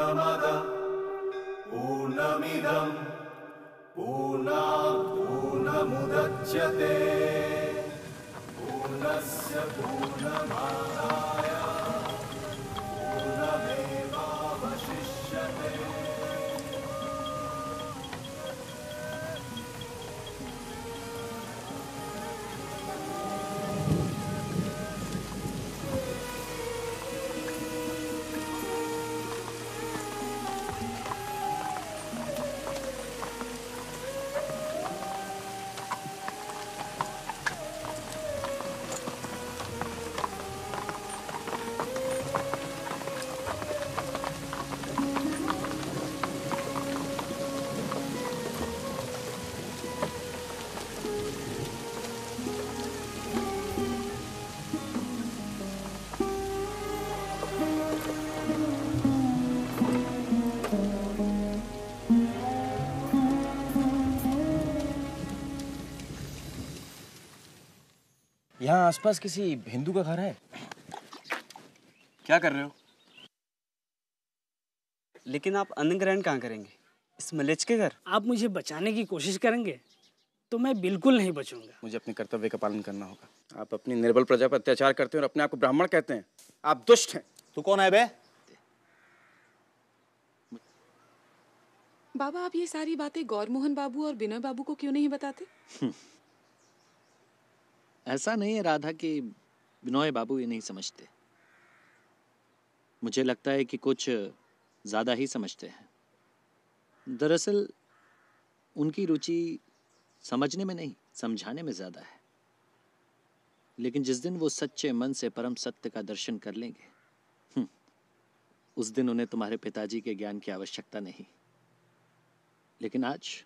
पूर्णमद पूर्णमिदं पूर्णात् पूर्णमुदच्यते पूर्णस्य पूर्णमादाय पूर्णमेवावशिष्यते। यहाँ आसपास किसी हिंदू का घर है? क्या कर रहे हो? लेकिन आप अन्न ग्रहण कहाँ करेंगे? इस मलेच्छ के घर? आप मुझे बचाने की कोशिश करेंगे तो मैं बिल्कुल नहीं बचूंगा। मुझे अपने कर्तव्य का पालन करना होगा। आप अपनी निर्बल प्रजा पर अत्याचार करते हैं और अपने आप को ब्राह्मण कहते हैं। आप दुष्ट हैं। तू कौन है बे? बाबा, आप ये सारी बातें गौरमोहन बाबू और बिनोय बाबू को क्यों नहीं बताते? ऐसा नहीं है राधा कि बिनोय बाबू ये नहीं समझते। मुझे लगता है कि कुछ ज्यादा ही समझते हैं। दरअसल उनकी रुचि समझने में नहीं, समझाने में ज्यादा है। लेकिन जिस दिन वो सच्चे मन से परम सत्य का दर्शन कर लेंगे, उस दिन उन्हें तुम्हारे पिताजी के ज्ञान की आवश्यकता नहीं। लेकिन आज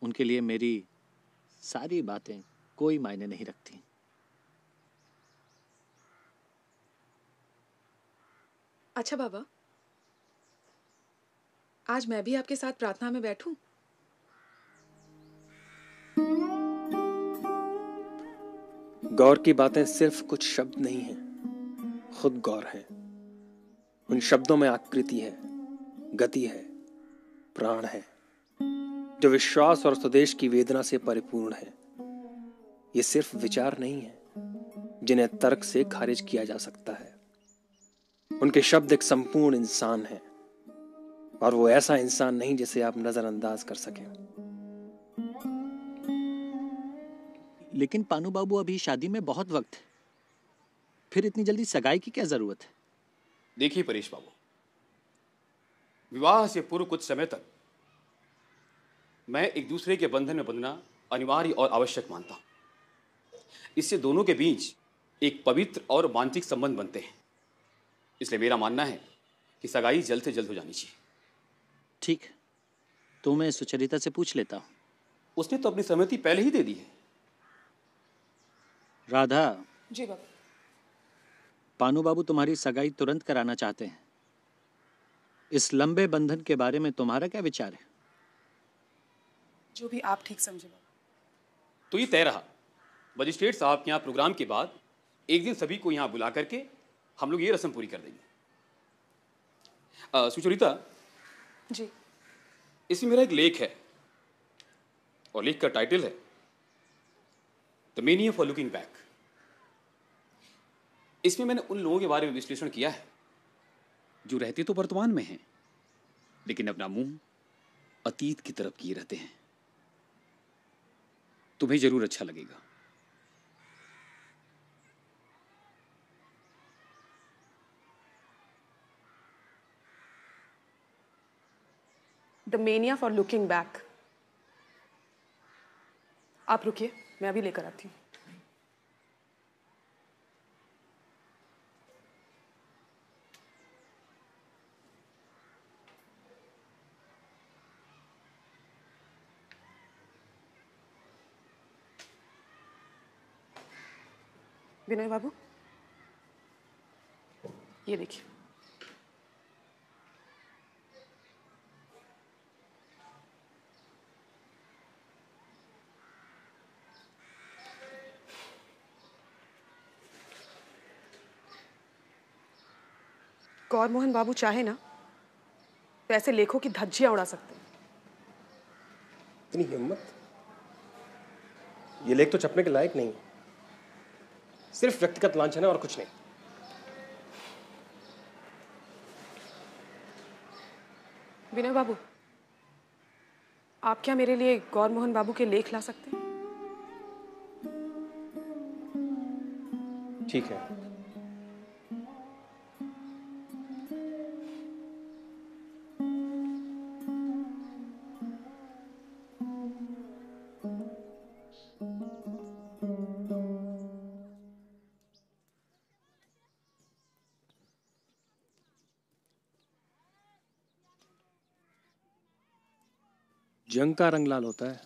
उनके लिए मेरी सारी बातें कोई मायने नहीं रखती। अच्छा बाबा, आज मैं भी आपके साथ प्रार्थना में बैठूं? गौर की बातें सिर्फ कुछ शब्द नहीं हैं, खुद गौर है। उन शब्दों में आकृति है, गति है, प्राण है, जो विश्वास और स्वदेश की वेदना से परिपूर्ण है। ये सिर्फ विचार नहीं है जिन्हें तर्क से खारिज किया जा सकता है। उनके शब्द एक संपूर्ण इंसान है, और वो ऐसा इंसान नहीं जिसे आप नजरअंदाज कर सकें। लेकिन पानू बाबू, अभी शादी में बहुत वक्त है, फिर इतनी जल्दी सगाई की क्या जरूरत है? देखिए परेश बाबू, विवाह से पूर्व कुछ समय तक मैं एक दूसरे के बंधन में बंधना अनिवार्य और आवश्यक मानता हूं। इससे दोनों के बीच एक पवित्र और मानसिक संबंध बनते हैं। इसलिए मेरा मानना है कि सगाई जल्द से जल्द हो जानी चाहिए। ठीक, तो मैं सुचरिता से पूछ लेता हूं। उसने तो अपनी सहमति पहले ही दे दी है। राधा। जी बाबा। पानू बाबू तुम्हारी सगाई तुरंत कराना चाहते हैं। इस लंबे बंधन के बारे में तुम्हारा क्या विचार है? जो भी आप ठीक समझे बाबा। तो ये तय रहा, मजिस्ट्रेट साहब के यहाँ प्रोग्राम के बाद एक दिन सभी को यहाँ बुला करके हम लोग ये रस्म पूरी कर देंगे। सुचरिता जी, इसमें मेरा एक लेख है और लेख का टाइटल है the meaning for looking back. इसमें मैंने उन लोगों के बारे में विश्लेषण किया है जो रहते तो वर्तमान में हैं, लेकिन अपना मुंह अतीत की तरफ किए रहते हैं। तुम्हें जरूर अच्छा लगेगा। The mania for looking back. आप रुकिए, मैं अभी लेकर आती हूँ। विनय बाबू, ये देखिए। गौरमोहन बाबू चाहे ना तो ऐसे लेखों की धज्जियां उड़ा सकते हैं। इतनी हिम्मत? ये लेख तो छपने के लायक नहीं है, सिर्फ व्यक्तिगत लांछन है और कुछ नहीं। विनय बाबू, आप क्या मेरे लिए गौर मोहन बाबू के लेख ला सकते हैं? ठीक है। जंग का रंग लाल होता है,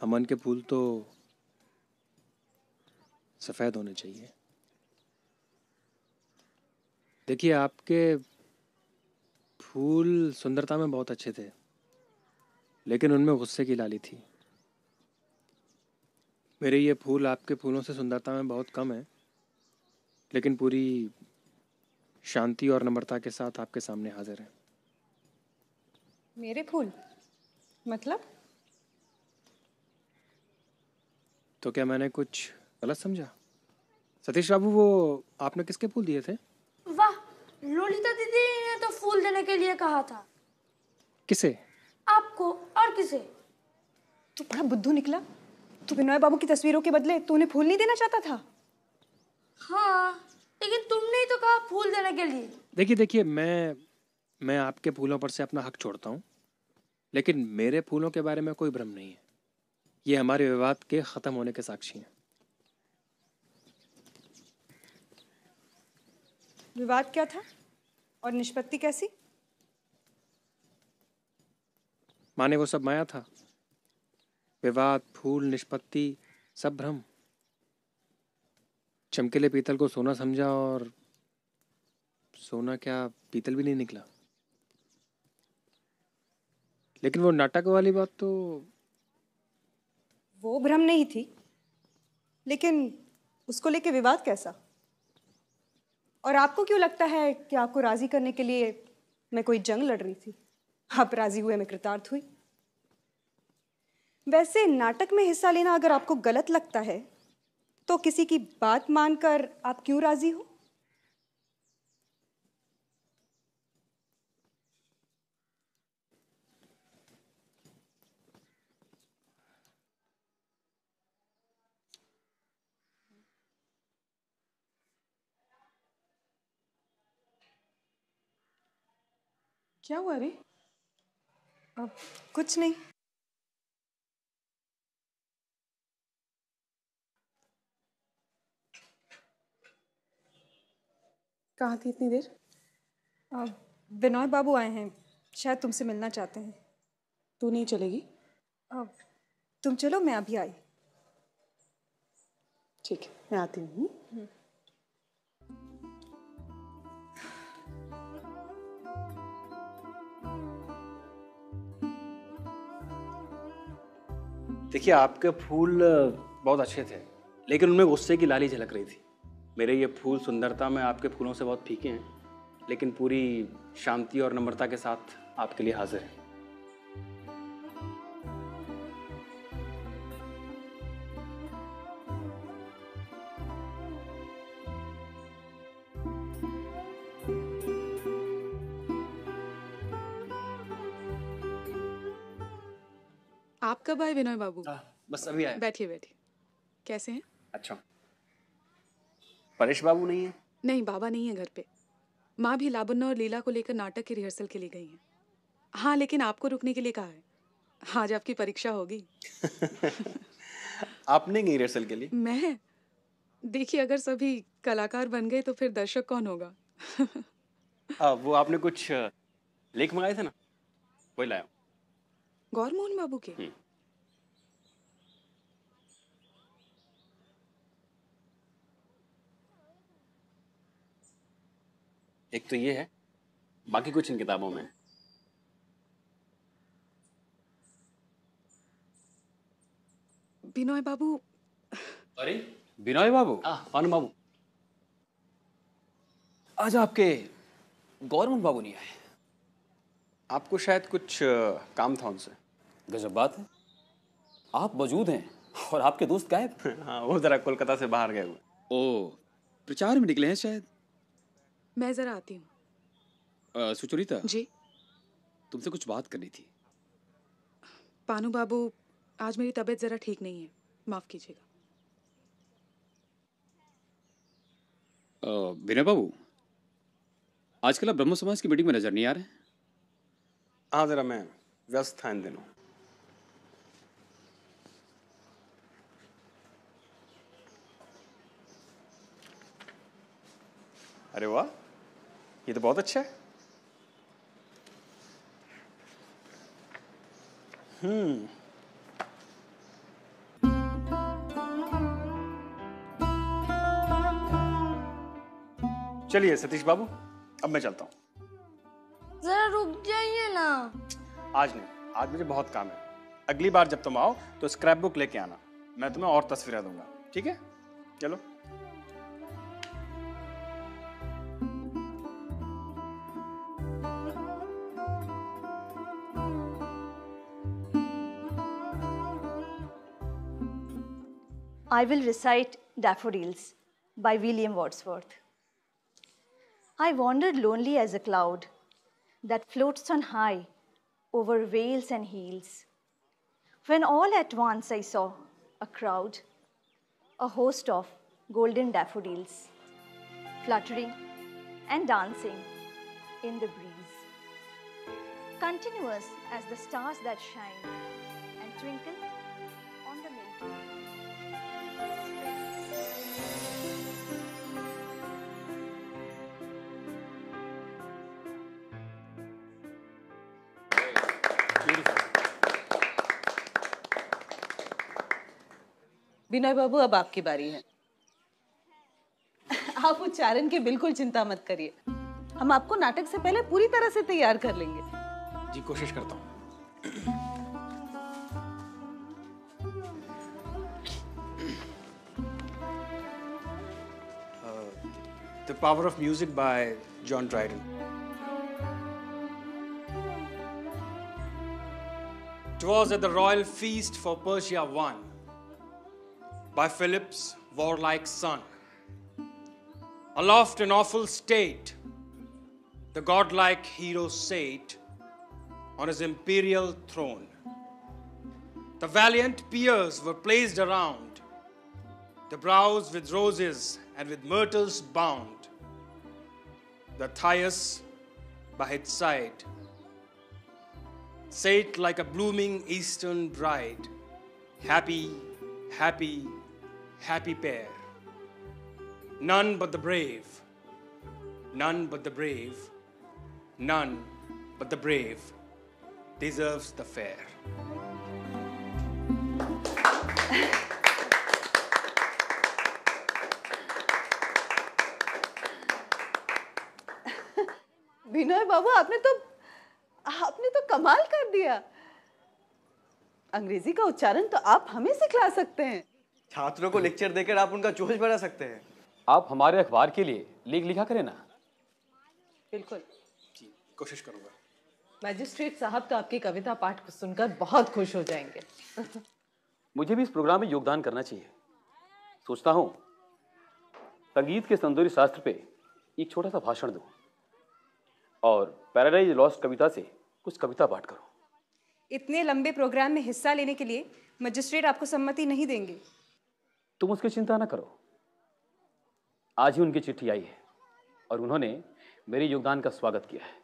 अमन के फूल तो सफेद होने चाहिए। देखिए, आपके फूल सुंदरता में बहुत अच्छे थे, लेकिन उनमें गुस्से की लाली थी। मेरे ये फूल आपके फूलों से सुंदरता में बहुत कम है, लेकिन पूरी शांति और नम्रता के साथ आपके सामने हाजिर हैं। मेरे फूल मतलब? तो क्या मैंने कुछ गलत समझा? सतीश बाबू, वो आपने किसके फूल दिए थे? वाह, ललिता दीदी ने तो फूल देने के लिए कहा था। किसे? आपको और किसे? तू बड़ा बुद्धू निकला। तू विनय बाबू की तस्वीरों के बदले तू उन्हें फूल नहीं देना चाहता था? हाँ, लेकिन तुमने ही तो कहा फूल देने के लिए। देखिए, मैं आपके फूलों पर से अपना हक छोड़ता हूँ, लेकिन मेरे फूलों के बारे में कोई भ्रम नहीं है। ये हमारे विवाद के खत्म होने के साक्षी हैं। विवाद क्या था और निष्पत्ति कैसी? माने वो सब माया था। विवाद, फूल, निष्पत्ति सब भ्रम। चमकीले पीतल को सोना समझा और सोना क्या पीतल भी नहीं निकला। लेकिन वो नाटक वाली बात तो वो भ्रम नहीं थी, लेकिन उसको लेके विवाद कैसा? और आपको क्यों लगता है कि आपको राजी करने के लिए मैं कोई जंग लड़ रही थी? आप राजी हुए, मैं कृतार्थ हुई। वैसे नाटक में हिस्सा लेना अगर आपको गलत लगता है, तो किसी की बात मानकर आप क्यों राजी हो? क्या हुआ रे? अब कुछ नहीं। कहाँ थी इतनी देर? विनय बाबू आए हैं, शायद तुमसे मिलना चाहते हैं। तू नहीं चलेगी? तुम चलो, मैं अभी आई। ठीक है, मैं आती हूँ। देखिए, आपके फूल बहुत अच्छे थे, लेकिन उनमें गुस्से की लाली झलक रही थी। मेरे ये फूल सुंदरता में आपके फूलों से बहुत फीके हैं, लेकिन पूरी शांति और नम्रता के साथ आपके लिए हाजिर हैं। आप कब आए विनय बाबू? बस अभी आए। बैठिए बैठिए। कैसे हैं? अच्छा, परेश बाबू नहीं है? नहीं, बाबा नहीं है घर पे। माँ भी लावण्य और लीला को लेकर नाटक की रिहर्सल के लिए गई हैं। हाँ, लेकिन आपको रुकने के लिए कहा है। आज आपकी परीक्षा होगी। आपने गई रिहर्सल के लिए? मैं? देखिए, अगर सभी कलाकार बन गए तो फिर दर्शक कौन होगा? वो आपने कुछ लेख मंगाए थे ना, वही लाया हूं। गौर मोहन बाबू के? एक तो ये है, बाकी कुछ इन किताबों में है। विनय बाबू। अरे विनय बाबू, भानु बाबू, आज आपके गौरमोहन बाबू नहीं आए। आपको शायद कुछ काम था उनसे। गजब बात है, आप मौजूद हैं और आपके दोस्त गायब। हाँ, वो जरा कोलकाता से बाहर गए हुए। ओ, प्रचार में निकले हैं शायद। मैं जरा आती हूँ। सुचरिता जी। तुमसे कुछ बात करनी थी। पानू बाबू, आज मेरी तबीयत जरा ठीक नहीं है, माफ कीजिएगा। विनय बाबू, आजकल आप ब्रह्म समाज की मीटिंग में नजर नहीं आ रहे हैं। हाँ, जरा मैं व्यस्त था इन दिनों। अरे वाह, ये तो बहुत अच्छा है। चलिए सतीश बाबू, अब मैं चलता हूँ। जरा रुक जाइए ना। आज नहीं, आज मुझे बहुत काम है। अगली बार जब तुम आओ तो स्क्रैप बुक लेके आना, मैं तुम्हें और तस्वीरें दूंगा, ठीक है? चलो। I will recite Daffodils by William Wordsworth. I wandered lonely as a cloud that floats on high over vales and hills, when all at once I saw a crowd, a host of golden daffodils, fluttering and dancing in the breeze, continuous as the stars that shine and twinkle on the Milky Way. विनय बाबू, अब आपकी बारी है। आप उच्चारण की बिल्कुल चिंता मत करिए, हम आपको नाटक से पहले पूरी तरह से तैयार कर लेंगे। जी, कोशिश करता हूँ। The Power of Music by John Dryden. "'Twas at the royal feast for Persia won by Philip's warlike son. Aloft in awful state, the godlike hero sate on his imperial throne. The valiant peers were placed around, the brows with roses and with myrtles bound. The Thais by its side sate like a blooming eastern bride, happy, happy, happy pair. None but the brave, none but the brave, none but the brave deserves the fair." विनय बाबू, आपने तो कमाल कर दिया। अंग्रेजी का उच्चारण तो आप हमें सिखला सकते हैं। छात्रों को लेक्चर देकर आप उनका जोश बढ़ा सकते हैं। आप हमारे अखबार के लिए लेख लिखा करें ना। बिल्कुल जी, कोशिश करूंगा। मैजिस्ट्रेट साहब तो आपकी कविता पाठ को सुनकर बहुत खुश हो जाएंगे। मुझे भी इस प्रोग्राम में योगदान करना चाहिए। सोचता हूँ संगीत के सौंदर्य शास्त्र पे एक छोटा सा भाषण दूं और पैराडाइज लॉस्ट कविता से कुछ कविता पाठ करूं। इतने लंबे प्रोग्राम में हिस्सा लेने के लिए मजिस्ट्रेट आपको सम्मति नहीं देंगे। तुम उसकी चिंता ना करो, आज ही उनकी चिट्ठी आई है और उन्होंने मेरे योगदान का स्वागत किया है।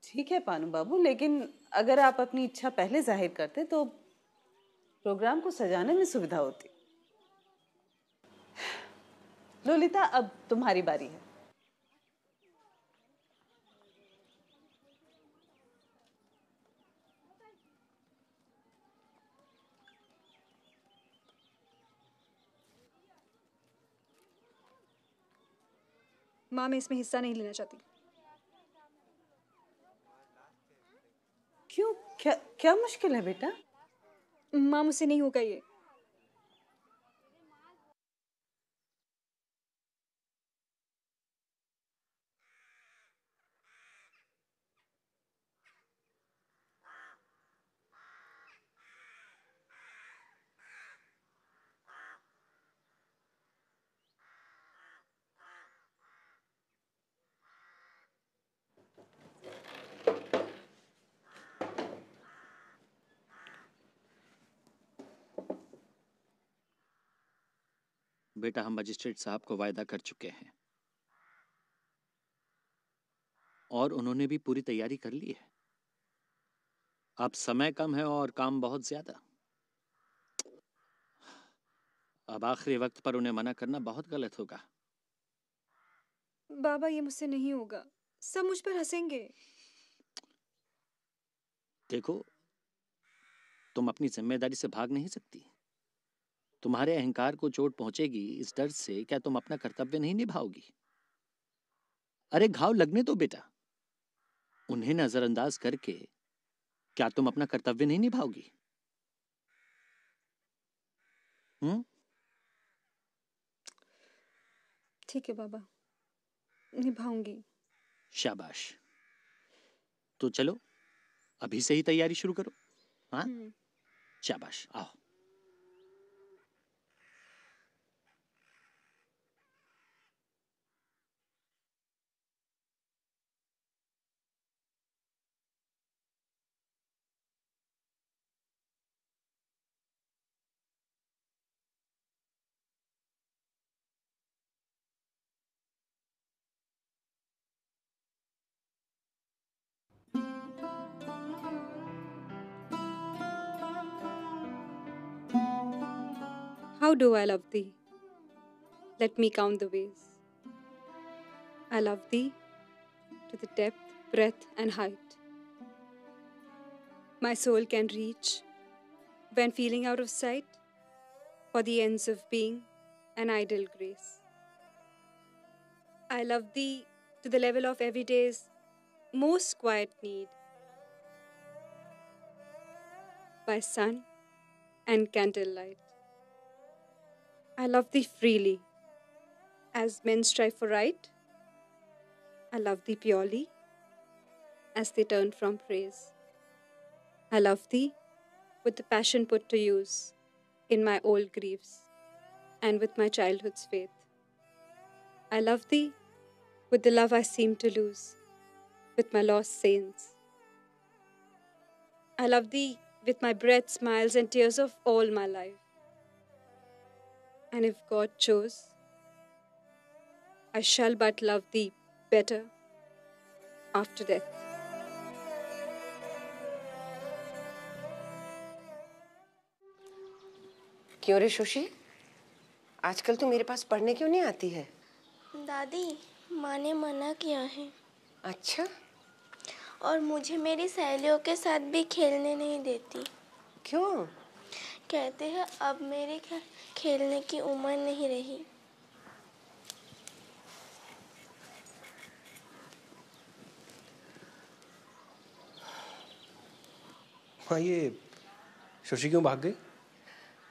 ठीक है पानू बाबू, लेकिन अगर आप अपनी इच्छा पहले जाहिर करते तो प्रोग्राम को सजाने में सुविधा होती। लोलिता, अब तुम्हारी बारी है। माँ, मैं इसमें हिस्सा नहीं लेना चाहती। क्यों? क्या मुश्किल है बेटा? माँ, मुझसे नहीं होगा ये। बेटा, हम मजिस्ट्रेट साहब को वायदा कर चुके हैं और उन्होंने भी पूरी तैयारी कर ली है। अब समय कम है और काम बहुत ज्यादा। अब आखिरी वक्त पर उन्हें मना करना बहुत गलत होगा। बाबा, ये मुझसे नहीं होगा, सब मुझ पर हंसेंगे। देखो, तुम अपनी जिम्मेदारी से भाग नहीं सकती। तुम्हारे अहंकार को चोट पहुंचेगी, इस डर से क्या तुम अपना कर्तव्य नहीं निभाओगी? अरे घाव लगने दो बेटा। उन्हें नजरअंदाज करके क्या तुम अपना कर्तव्य नहीं निभाओगी? ठीक है बाबा, निभाऊंगी। शाबाश। तो चलो अभी से ही तैयारी शुरू करो। हाँ, शाबाश, आओ। How do I love thee? Let me count the ways. I love thee to the depth, breadth, and height my soul can reach when feeling out of sight for the ends of being an ideal grace. I love thee to the level of every day's most quiet need by sun and candlelight. I love thee freely as men strive for right. I love thee purely as they turn from praise. I love thee with the passion put to use in my old griefs and with my childhood's faith. I love thee with the love I seem to lose with my lost saints. I love thee with my breath, smiles, and tears of all my life. And if God chose, I shall but love thee better after death. क्यों रे शोशी, आजकल तू मेरे पास पढ़ने क्यों नहीं आती है? दादी, माँ ने मना किया है। अच्छा? और मुझे मेरी सहेलियों के साथ भी खेलने नहीं देती। क्यों? कहते हैं अब मेरी खेलने की उम्र नहीं रही। हाँ, ये शोशी क्यों भाग गई?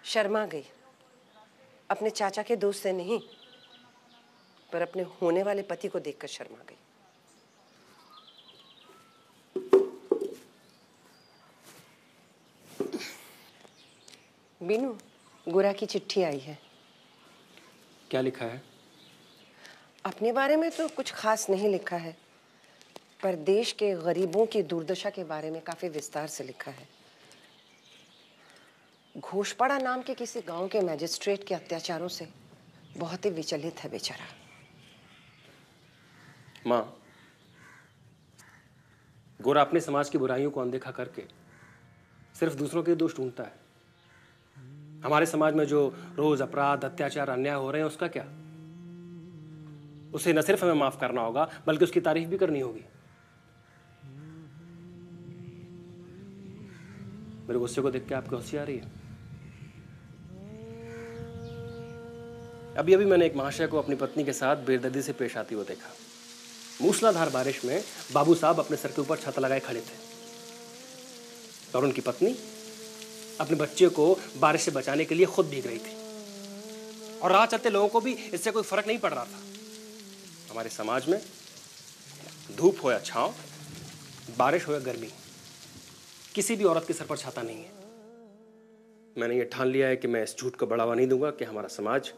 शर्मा गई। अपने चाचा के दोस्त से नहीं, पर अपने होने वाले पति को देखकर शर्मा गई। बीनू, गुरा की चिट्ठी आई है। क्या लिखा है? अपने बारे में तो कुछ खास नहीं लिखा है, पर देश के गरीबों की दुर्दशा के बारे में काफी विस्तार से लिखा है। घोषपाड़ा नाम के किसी गांव के मैजिस्ट्रेट के अत्याचारों से बहुत ही विचलित है बेचारा। माँ, गोरा अपने समाज की बुराइयों को अनदेखा करके सिर्फ दूसरों के दोष ढूंढता है। हमारे समाज में जो रोज अपराध, अत्याचार, अन्याय हो रहे हैं, उसका क्या? उसे न सिर्फ हमें माफ करना होगा, बल्कि उसकी तारीफ भी करनी होगी। मेरे गुस्से को देख के आपकी हंसी आ रही है? अभी अभी मैंने एक महाशय को अपनी पत्नी के साथ बेदर्दी से पेश आते हुए देखा। मूसलाधार बारिश में बाबू साहब अपने सर के ऊपर छत लगाए खड़े थे और उनकी पत्नी अपने बच्चे को बारिश से बचाने के लिए खुद भीग रही थी, और राह चलते लोगों को भी इससे कोई फर्क नहीं पड़ रहा था। हमारे समाज में धूप हो या छांव, बारिश हो या गर्मी, किसी भी औरत के सर पर छाता नहीं है। मैंने ये ठान लिया है कि मैं इस झूठ को बढ़ावा नहीं दूंगा कि हमारा समाज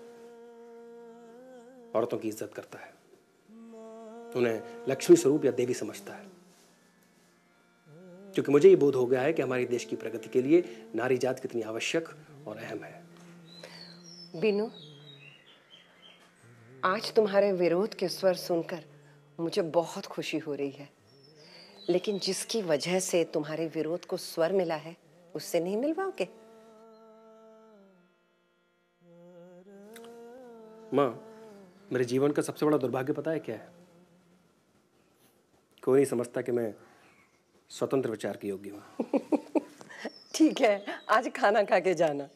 औरतों की इज्जत करता है, उन्हें लक्ष्मी स्वरूप या देवी समझता है। क्योंकि मुझे ये बोध हो गया है कि हमारे देश की प्रगति के लिए नारी जात कितनी आवश्यक और अहम है। बीनू, आज तुम्हारे विरोध के स्वर सुनकर मुझे बहुत खुशी हो रही है, लेकिन जिसकी वजह से तुम्हारे विरोध को स्वर मिला है उससे नहीं मिलवाओगे? माँ, मेरे जीवन का सबसे बड़ा दुर्भाग्य पता है क्या है? कोई नहीं समझता कि मैं स्वतंत्र विचार के योग्य हूँ। ठीक है, आज खाना खा के जाना।